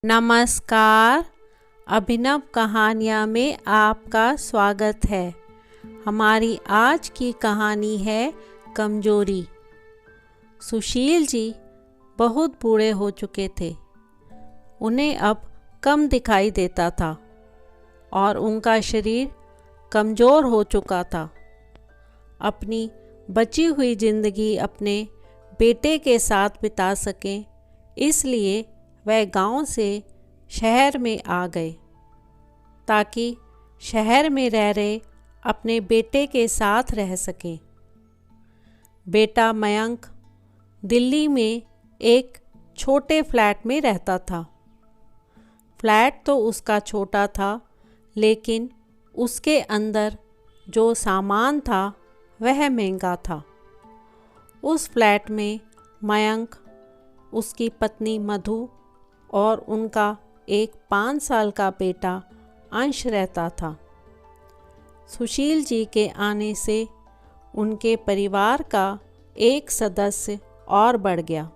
नमस्कार। अभिनव कहानियाँ में आपका स्वागत है। हमारी आज की कहानी है कमजोरी। सुशील जी बहुत बूढ़े हो चुके थे। उन्हें अब कम दिखाई देता था और उनका शरीर कमज़ोर हो चुका था। अपनी बची हुई ज़िंदगी अपने बेटे के साथ बिता सकें, इसलिए वह गांव से शहर में आ गए ताकि शहर में रह रहे अपने बेटे के साथ रह सकें। बेटा मयंक दिल्ली में एक छोटे फ्लैट में रहता था। फ्लैट तो उसका छोटा था, लेकिन उसके अंदर जो सामान था वह महंगा था। उस फ्लैट में मयंक, उसकी पत्नी मधु और उनका एक 5 साल का बेटा अंश रहता था। सुशील जी के आने से उनके परिवार का एक सदस्य और बढ़ गया।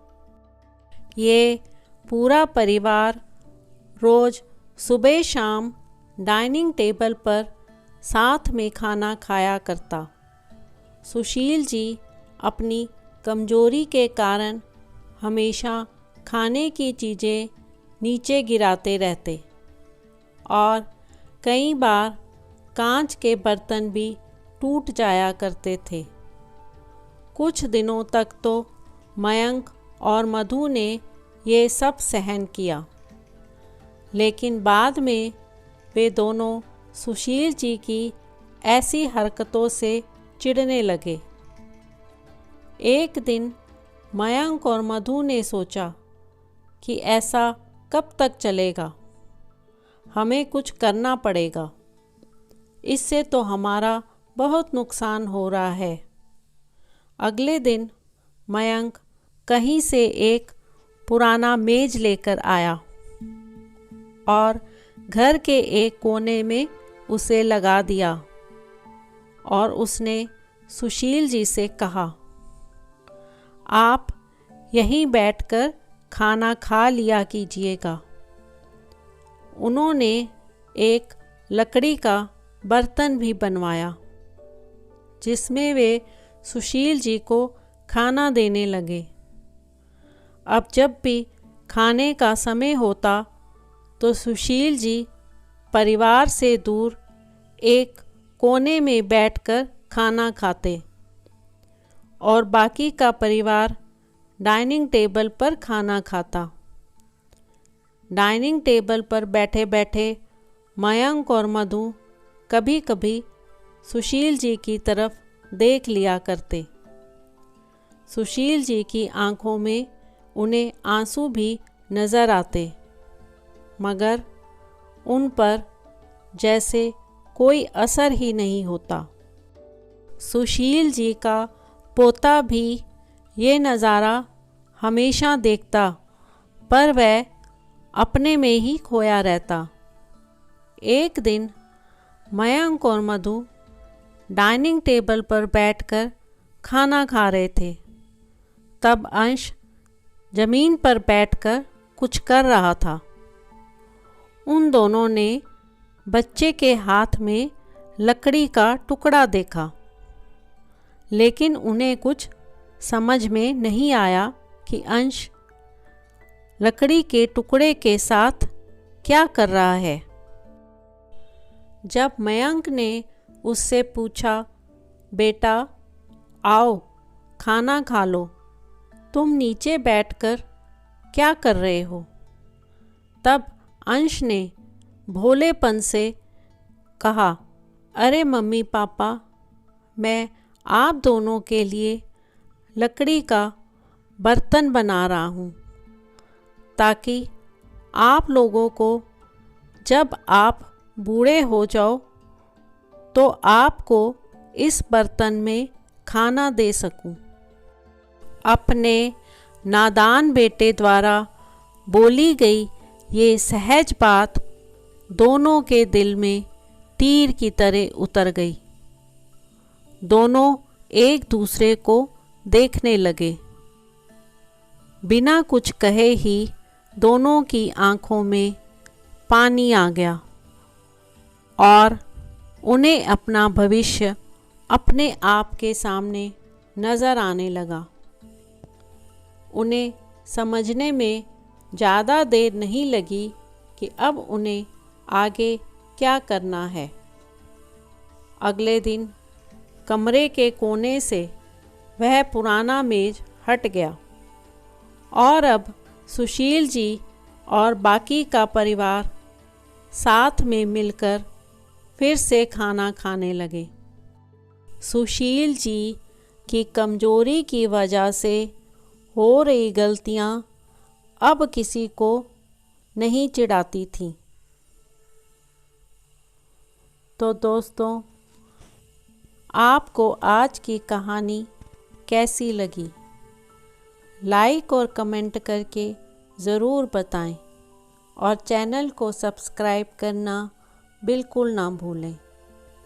ये पूरा परिवार रोज़ सुबह शाम डाइनिंग टेबल पर साथ में खाना खाया करता। सुशील जी अपनी कमजोरी के कारण हमेशा खाने की चीज़ें नीचे गिराते रहते और कई बार कांच के बर्तन भी टूट जाया करते थे। कुछ दिनों तक तो मयंक और मधु ने ये सब सहन किया, लेकिन बाद में वे दोनों सुशील जी की ऐसी हरकतों से चिढ़ने लगे। एक दिन मयंक और मधु ने सोचा कि ऐसा कब तक चलेगा, हमें कुछ करना पड़ेगा। इससे तो हमारा बहुत नुकसान हो रहा है। अगले दिन मयंक कहीं से एक पुराना मेज लेकर आया और घर के एक कोने में उसे लगा दिया और उसने सुशील जी से कहा, आप यहीं बैठकर खाना खा लिया कीजिएगा। उन्होंने एक लकड़ी का बर्तन भी बनवाया जिसमें वे सुशील जी को खाना देने लगे। अब जब भी खाने का समय होता तो सुशील जी परिवार से दूर एक कोने में बैठकर खाना खाते और बाकी का परिवार डाइनिंग टेबल पर खाना खाता। डाइनिंग टेबल पर बैठे बैठे मयंक और मधु कभी कभी सुशील जी की तरफ देख लिया करते। सुशील जी की आंखों में उन्हें आंसू भी नज़र आते, मगर उन पर जैसे कोई असर ही नहीं होता। सुशील जी का पोता भी ये नज़ारा हमेशा देखता, पर वह अपने में ही खोया रहता। एक दिन मयंक और मधु डाइनिंग टेबल पर बैठकर खाना खा रहे थे। तब अंश ज़मीन पर बैठकर कुछ कर रहा था। उन दोनों ने बच्चे के हाथ में लकड़ी का टुकड़ा देखा, लेकिन उन्हें कुछ समझ में नहीं आया कि अंश लकड़ी के टुकड़े के साथ क्या कर रहा है। जब मयंक ने उससे पूछा, बेटा आओ खाना खा लो, तुम नीचे बैठकर क्या कर रहे हो, तब अंश ने भोलेपन से कहा, अरे मम्मी पापा, मैं आप दोनों के लिए लकड़ी का बर्तन बना रहा हूँ ताकि आप लोगों को जब आप बूढ़े हो जाओ तो आपको इस बर्तन में खाना दे सकूं। अपने नादान बेटे द्वारा बोली गई ये सहज बात दोनों के दिल में तीर की तरह उतर गई। दोनों एक दूसरे को देखने लगे। बिना कुछ कहे ही दोनों की आंखों में पानी आ गया और उन्हें अपना भविष्य अपने आप के सामने नज़र आने लगा। उन्हें समझने में ज़्यादा देर नहीं लगी कि अब उन्हें आगे क्या करना है। अगले दिन कमरे के कोने से वह पुराना मेज हट गया और अब सुशील जी और बाकी का परिवार साथ में मिलकर फिर से खाना खाने लगे। सुशील जी की कमजोरी की वजह से हो रही गलतियां अब किसी को नहीं चिढ़ाती थीं। तो दोस्तों, आपको आज की कहानी कैसी लगी? लाइक और कमेंट करके ज़रूर बताएं और चैनल को सब्सक्राइब करना बिल्कुल ना भूलें।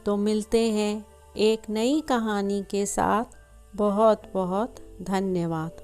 तो मिलते हैं एक नई कहानी के साथ। बहुत बहुत धन्यवाद।